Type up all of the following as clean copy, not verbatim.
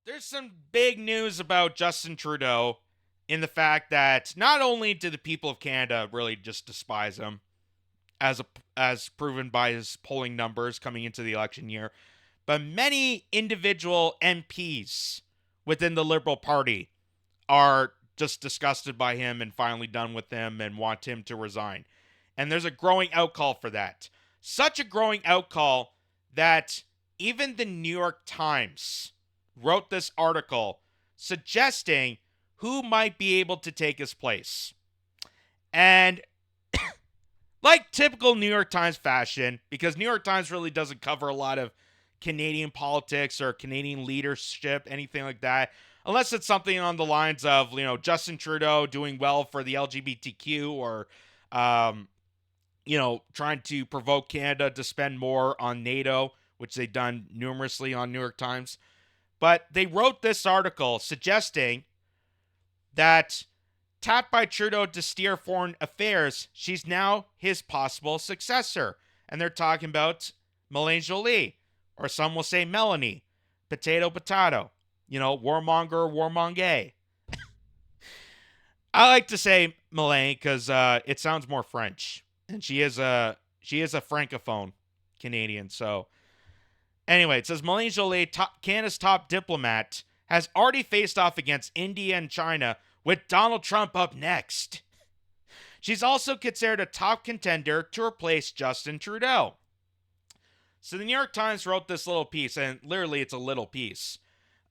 There's some big news about Justin Trudeau in the fact that not only do the people of Canada really just despise him, as proven by his polling numbers coming into the election year, but many individual MPs within the Liberal Party are just disgusted by him and finally done with him and want him to resign. And there's a growing outcall for that. Such a growing outcall that even the New York Times wrote this article suggesting who might be able to take his place. And like typical New York Times fashion, because New York Times really doesn't cover a lot of Canadian politics or Canadian leadership, anything like that, unless it's something on the lines of, Justin Trudeau doing well for the LGBTQ or, trying to provoke Canada to spend more on NATO, which they've done numerously on New York Times. But they wrote this article suggesting that tapped by Trudeau to steer foreign affairs, she's now his possible successor. And they're talking about Melanie Joly, or some will say Melanie. Potato, potato. Warmonger, warmonge. I like to say Melanie because it sounds more French. And she is a francophone Canadian. So anyway, it says Melanie Joly, Canada's top diplomat, has already faced off against India and China, with Donald Trump up next. She's also considered a top contender to replace Justin Trudeau. So the New York Times wrote this little piece, and literally it's a little piece.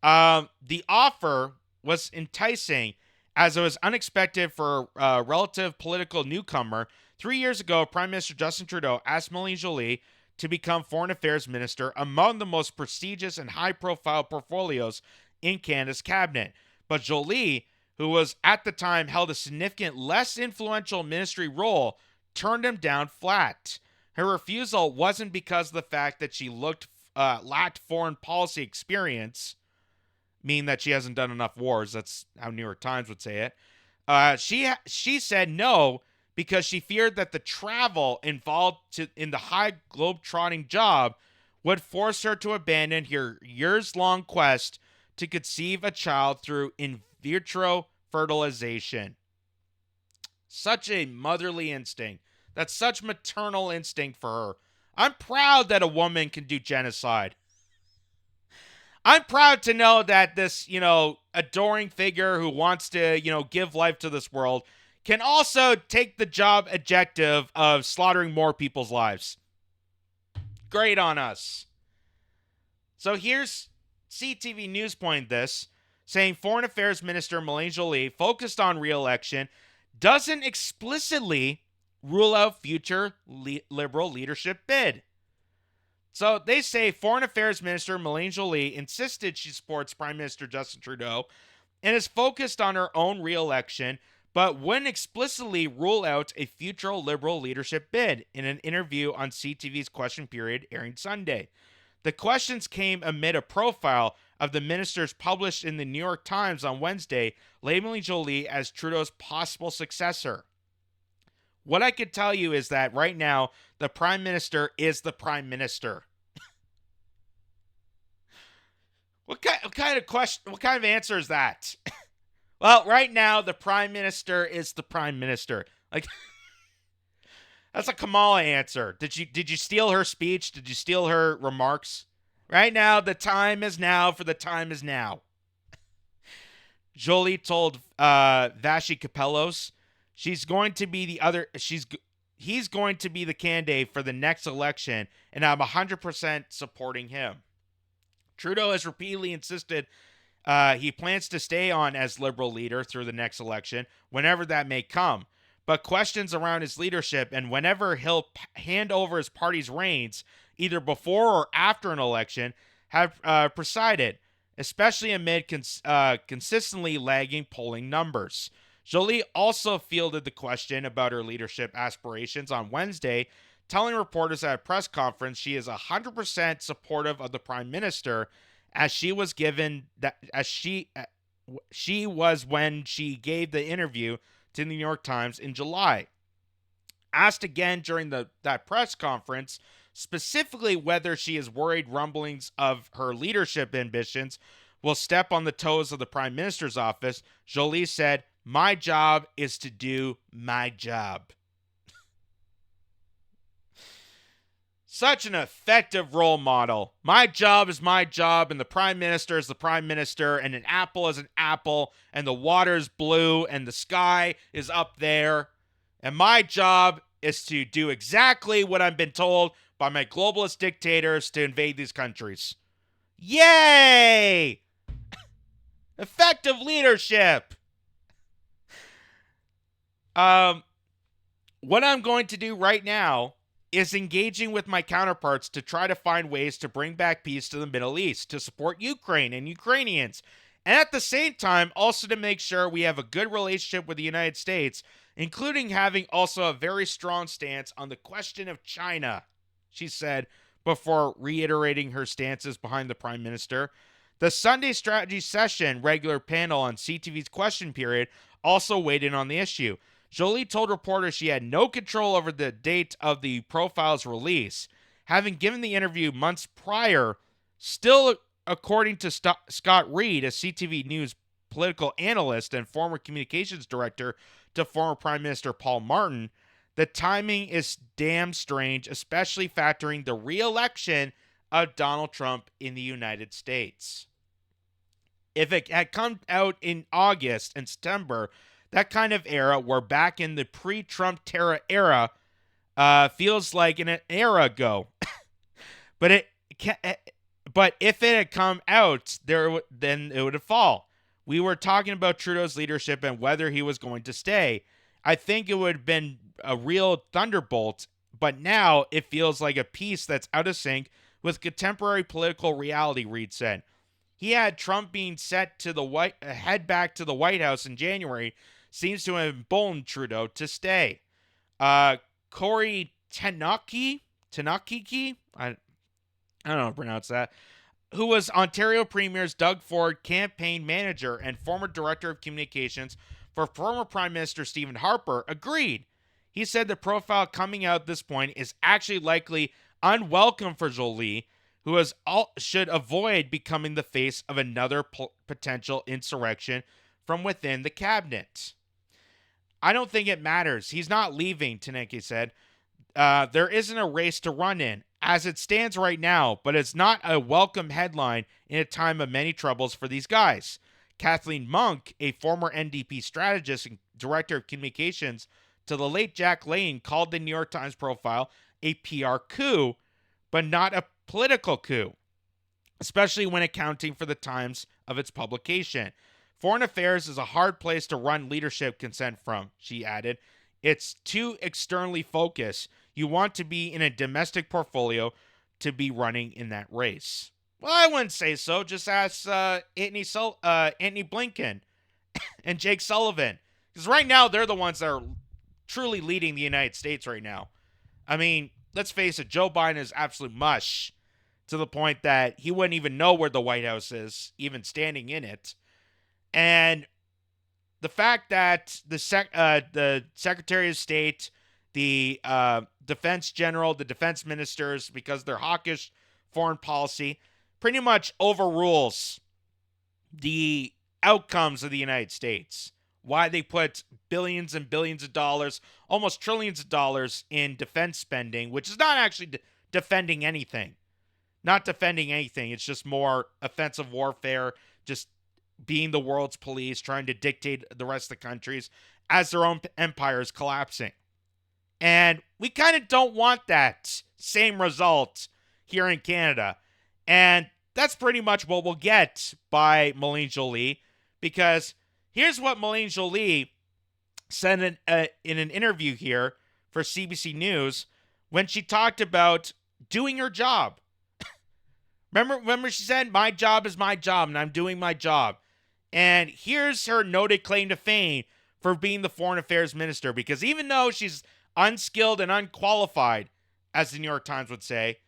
The offer was enticing as it was unexpected for a relative political newcomer. 3 years ago, Prime Minister Justin Trudeau asked Melanie Joly to become Foreign Affairs Minister, among the most prestigious and high-profile portfolios in Canada's cabinet. But Joly, who was at the time held a significant, less influential ministry role, turned him down flat. Her refusal wasn't because of the fact that she lacked foreign policy experience, meaning that she hasn't done enough wars. That's how New York Times would say it. She said no because she feared that the travel involved in the high globe-trotting job would force her to abandon her years-long quest to conceive a child through in vitro fertilization. Such a motherly instinct. That's such maternal instinct for her. I'm proud that a woman can do genocide. I'm proud to know that this, adoring figure who wants to, give life to this world can also take the job objective of slaughtering more people's lives. Great on us. So here's CTV News pointing this, saying Foreign Affairs Minister Melanie Joly, focused on re-election, doesn't explicitly rule out future Liberal leadership bid. So they say Foreign Affairs Minister Melanie Joly insisted she supports Prime Minister Justin Trudeau and is focused on her own re-election, but wouldn't explicitly rule out a future Liberal leadership bid in an interview on CTV's Question Period airing Sunday. The questions came amid a profile of the ministers published in the New York Times on Wednesday, labeling Joly as Trudeau's possible successor. What I could tell you is that right now, the Prime Minister is the Prime Minister. What kind of answer is that? Well, right now, the Prime Minister is the Prime Minister. Like, that's a Kamala answer. Did you steal her speech? Did you steal her remarks? Right now, the time is now for the time is now. Joly told Vashi Capellos he's going to be the candidate for the next election, and I'm 100% supporting him. Trudeau has repeatedly insisted he plans to stay on as Liberal leader through the next election, whenever that may come. But questions around his leadership and whenever he'll hand over his party's reins, either before or after an election, have presided, especially amid consistently lagging polling numbers. Joly also fielded the question about her leadership aspirations on Wednesday, telling reporters at a press conference she is 100% supportive of the Prime Minister, as she was when she gave the interview to the New York Times in July. Asked again during that press conference, specifically whether she is worried rumblings of her leadership ambitions will step on the toes of the Prime Minister's office, Joly said, "My job is to do my job." Such an effective role model. My job is my job, and the Prime Minister is the Prime Minister, and an apple is an apple, and the water is blue, and the sky is up there. And my job is to do exactly what I've been told by my globalist dictators to invade these countries. Yay! Effective leadership. What I'm going to do right now is engaging with my counterparts to try to find ways to bring back peace to the Middle East, to support Ukraine and Ukrainians, and at the same time also to make sure we have a good relationship with the United States, including having also a very strong stance on the question of China, she said before reiterating her stances behind the Prime Minister. The Sunday strategy session regular panel on CTV's Question Period also weighed in on the issue. Joly told reporters she had no control over the date of the profile's release, having given the interview months prior. Still, according to Scott Reed, a CTV News political analyst and former communications director to former Prime Minister Paul Martin, the timing is damn strange, especially factoring the re-election of Donald Trump in the United States. If it had come out in August and September, that kind of era, we're back in the pre-Trump Terra era, feels like an era ago. but if it had come out, then it would have fallen. We were talking about Trudeau's leadership and whether he was going to stay. I think it would have been a real thunderbolt, but now it feels like a piece that's out of sync with contemporary political reality, Reed said. He had Trump being set to head back to the White House in January seems to have emboldened Trudeau to stay. Corey Tenaki, I don't know how to pronounce that, who was Ontario Premier's Doug Ford campaign manager and former director of communications for former Prime Minister Stephen Harper, agreed. He said the profile coming out at this point is actually likely unwelcome for Joly, who should avoid becoming the face of another potential insurrection from within the cabinet. I don't think it matters. He's not leaving, Teneke said. There isn't a race to run in, as it stands right now, but it's not a welcome headline in a time of many troubles for these guys. Kathleen Monk, a former NDP strategist and director of communications to the late Jack Layton, called the New York Times profile a PR coup, but not a political coup, especially when accounting for the times of its publication. Foreign affairs is a hard place to run leadership consent from, she added. It's too externally focused. You want to be in a domestic portfolio to be running in that race. Well, I wouldn't say so. Just ask Antony Blinken and Jake Sullivan. Because right now, they're the ones that are truly leading the United States right now. I mean, let's face it, Joe Biden is absolute mush to the point that he wouldn't even know where the White House is, even standing in it. And the fact that the Secretary of State, the Defense General, the Defense Ministers, because they're hawkish foreign policy, pretty much overrules the outcomes of the United States. Why they put billions and billions of dollars, almost trillions of dollars in defense spending, which is not actually defending anything. Not defending anything. It's just more offensive warfare, just being the world's police, trying to dictate the rest of the countries as their own empire is collapsing. And we kind of don't want that same result here in Canada. And that's pretty much what we'll get by Melanie Joly, because here's what Melanie Joly said in an interview here for CBC News when she talked about doing her job. Remember she said, my job is my job and I'm doing my job. And here's her noted claim to fame for being the foreign affairs minister, because even though she's unskilled and unqualified, as the New York Times would say,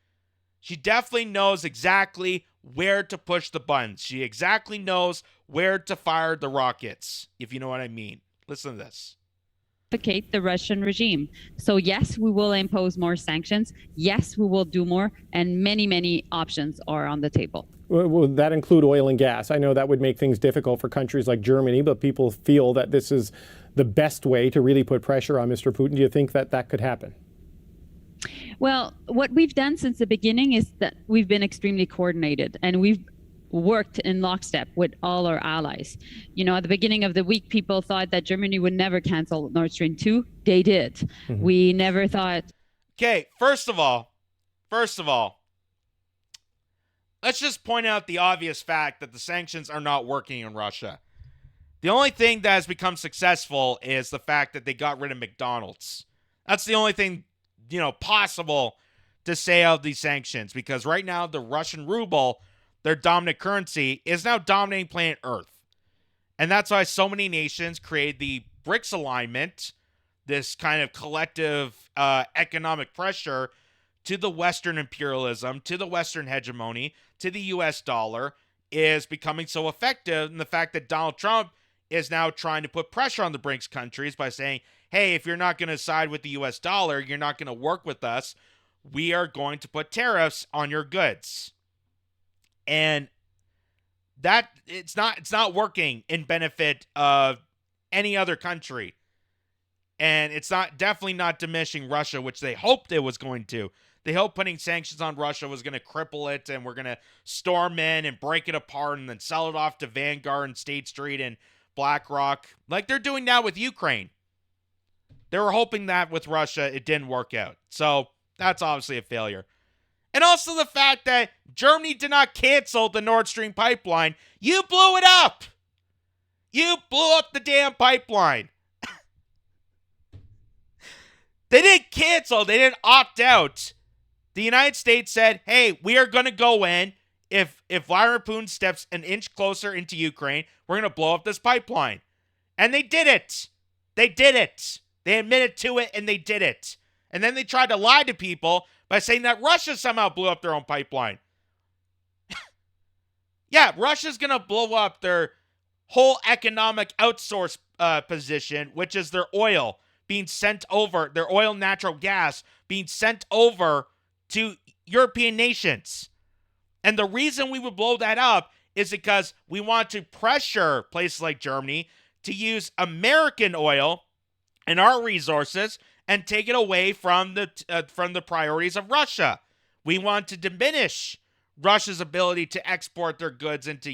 she definitely knows exactly where to push the buttons. She exactly knows where to fire the rockets, if you know what I mean. Listen to this. The Russian regime. So yes, we will impose more sanctions. Yes, we will do more, and many, many options are on the table. Would that include oil and gas? I know that would make things difficult for countries like Germany, but people feel that this is the best way to really put pressure on Mr. Putin. Do you think that that could happen? Well, what we've done since the beginning is that we've been extremely coordinated, and we've worked in lockstep with all our allies. You know, at the beginning of the week, people thought that Germany would never cancel Nord Stream 2. They did. Mm-hmm. We never thought. Okay, first of all, let's just point out the obvious fact that the sanctions are not working in Russia. The only thing that has become successful is the fact that they got rid of McDonald's. That's the only thing, possible to say of these sanctions, because right now the Russian ruble, their dominant currency, is now dominating planet Earth. And that's why so many nations created the BRICS alignment, this kind of collective economic pressure to the Western imperialism, to the Western hegemony, to the US dollar, is becoming so effective. And the fact that Donald Trump is now trying to put pressure on the BRICS countries by saying, hey, if you're not going to side with the US dollar, you're not going to work with us, we are going to put tariffs on your goods. And that it's not working in benefit of any other country. And it's definitely not diminishing Russia, which they hoped it was going to. They hoped putting sanctions on Russia was going to cripple it, and we're going to storm in and break it apart and then sell it off to Vanguard and State Street and BlackRock, like they're doing now with Ukraine. They were hoping that with Russia, it didn't work out. So that's obviously a failure. And also the fact that Germany did not cancel the Nord Stream pipeline. You blew it up. You blew up the damn pipeline. They didn't cancel. They didn't opt out. The United States said, hey, we are going to go in. If Vladimir Putin steps an inch closer into Ukraine, we're going to blow up this pipeline. And they did it. They did it. They admitted to it, and they did it. And then they tried to lie to people by saying that Russia somehow blew up their own pipeline. Yeah, Russia's going to blow up their whole economic outsource position, which is their oil being sent over, their oil, natural gas being sent over to European nations. And the reason we would blow that up is because we want to pressure places like Germany to use American oil and our resources and take it away from the priorities of Russia. We want to diminish Russia's ability to export their goods into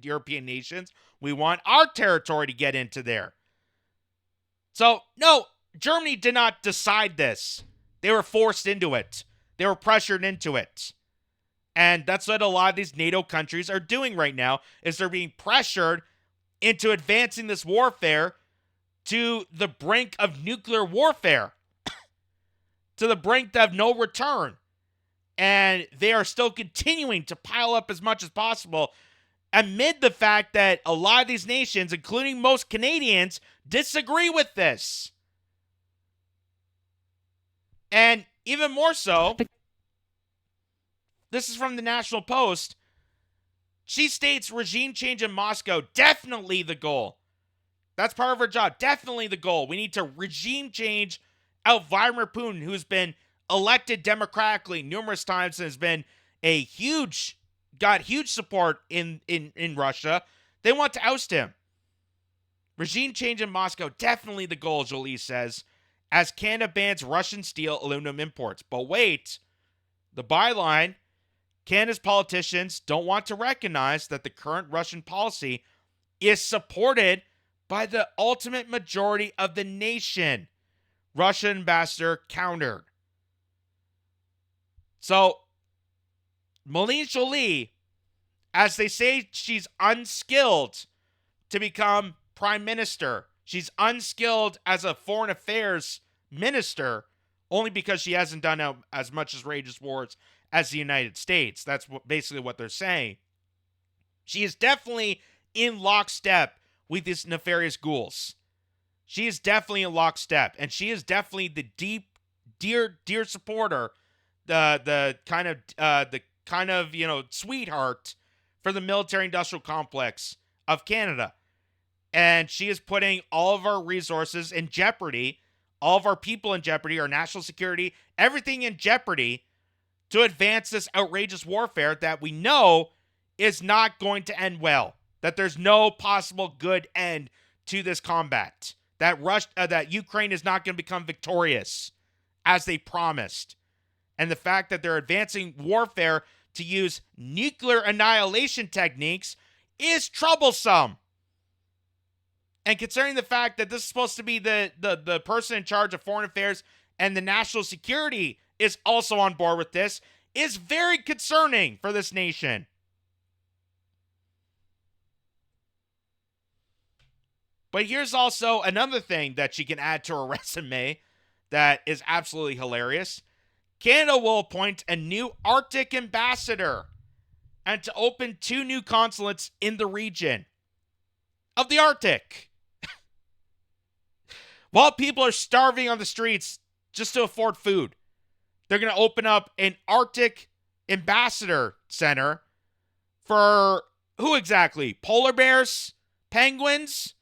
European nations. We want our territory to get into there. So, no, Germany did not decide this. They were forced into it. They were pressured into it. And that's what a lot of these NATO countries are doing right now, is they're being pressured into advancing this warfare to the brink of nuclear warfare, to the brink of no return. And they are still continuing to pile up as much as possible amid the fact that a lot of these nations, including most Canadians, disagree with this. And even more so, this is from the National Post. She states regime change in Moscow, definitely the goal. That's part of her job, definitely the goal. We need to regime change out Vladimir Putin, who's been elected democratically numerous times and has been got huge support in Russia. They want to oust him. Regime change in Moscow, definitely the goal, Joly says, as Canada bans Russian steel aluminum imports. But wait, the byline, Canada's politicians don't want to recognize that the current Russian policy is supported by the ultimate majority of the nation, Russian ambassador countered. So, Melanie Joly, as they say, she's unskilled to become prime minister. She's unskilled as a foreign affairs minister only because she hasn't done as much outrageous wars as the United States. That's basically what they're saying. She is definitely in lockstep with these nefarious ghouls. She is definitely in lockstep, and she is definitely the dear supporter, the kind of sweetheart for the military-industrial complex of Canada. And she is putting all of our resources in jeopardy, all of our people in jeopardy, our national security, everything in jeopardy to advance this outrageous warfare that we know is not going to end well. That there's no possible good end to this combat. That Ukraine is not going to become victorious as they promised. And the fact that they're advancing warfare to use nuclear annihilation techniques is troublesome. And considering the fact that this is supposed to be the person in charge of foreign affairs and the national security is also on board with this, is very concerning for this nation. But here's also another thing that she can add to her resume that is absolutely hilarious. Canada will appoint a new Arctic ambassador and to open 2 new consulates in the region of the Arctic. While people are starving on the streets just to afford food, they're going to open up an Arctic ambassador center for who exactly? Polar bears? Penguins?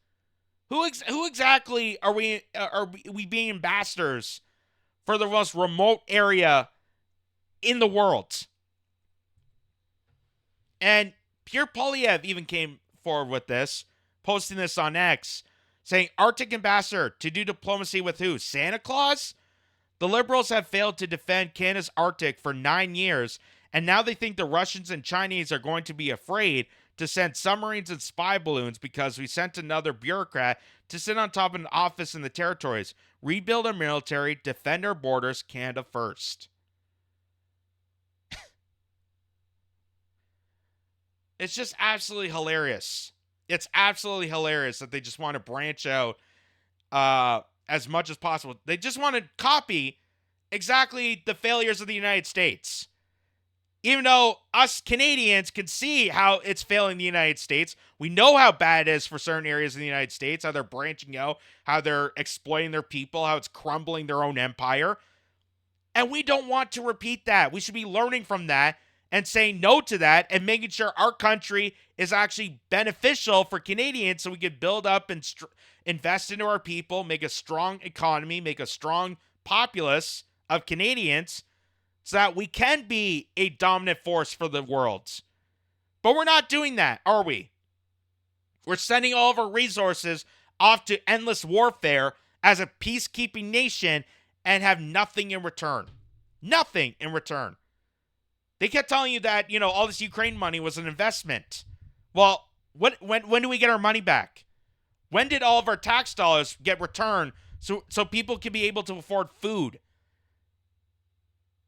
Who exactly are we being ambassadors for the most remote area in the world? And Pierre Poilievre even came forward with this, posting this on X, saying, Arctic ambassador to do diplomacy with who? Santa Claus? The Liberals have failed to defend Canada's Arctic for 9 years, and now they think the Russians and Chinese are going to be afraid to send submarines and spy balloons because we sent another bureaucrat to sit on top of an office in the territories. Rebuild our military, defend our borders, Canada first. It's just absolutely hilarious. It's absolutely hilarious that they just want to branch out as much as possible. They just want to copy exactly the failures of the United States. Even though us Canadians can see how it's failing the United States, we know how bad it is for certain areas of the United States, how they're branching out, how they're exploiting their people, how it's crumbling their own empire. And we don't want to repeat that. We should be learning from that and saying no to that and making sure our country is actually beneficial for Canadians so we can build up and invest into our people, make a strong economy, make a strong populace of Canadians, so that we can be a dominant force for the world. But we're not doing that, are we? We're sending all of our resources off to endless warfare as a peacekeeping nation and have nothing in return. Nothing in return. They kept telling you that, all this Ukraine money was an investment. Well, when do we get our money back? When did all of our tax dollars get returned so people can be able to afford food?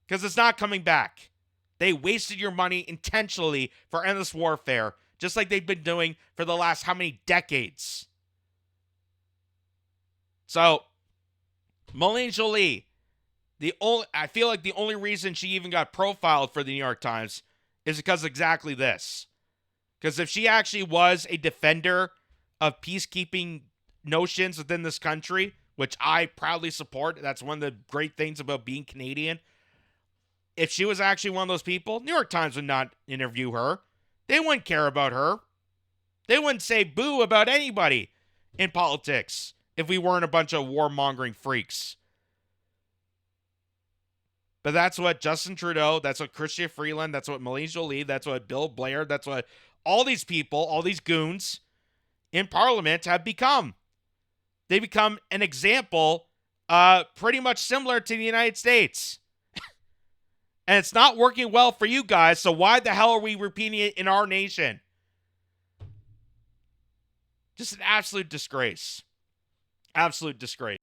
Because it's not coming back. They wasted your money intentionally for endless warfare, just like they've been doing for the last how many decades. So, Melanie Joly, I feel like the only reason she even got profiled for the New York Times is because of exactly this. Because if she actually was a defender of peacekeeping notions within this country, which I proudly support, that's one of the great things about being Canadian. If she was actually one of those people, New York Times would not interview her. They wouldn't care about her. They wouldn't say boo about anybody in politics if we weren't a bunch of warmongering freaks. But that's what Justin Trudeau, that's what Chrystia Freeland, that's what Melanie Joly, that's what Bill Blair, that's what all these people, all these goons in Parliament have become. They become an example pretty much similar to the United States. And it's not working well for you guys, so why the hell are we repeating it in our nation? Just an absolute disgrace. Absolute disgrace.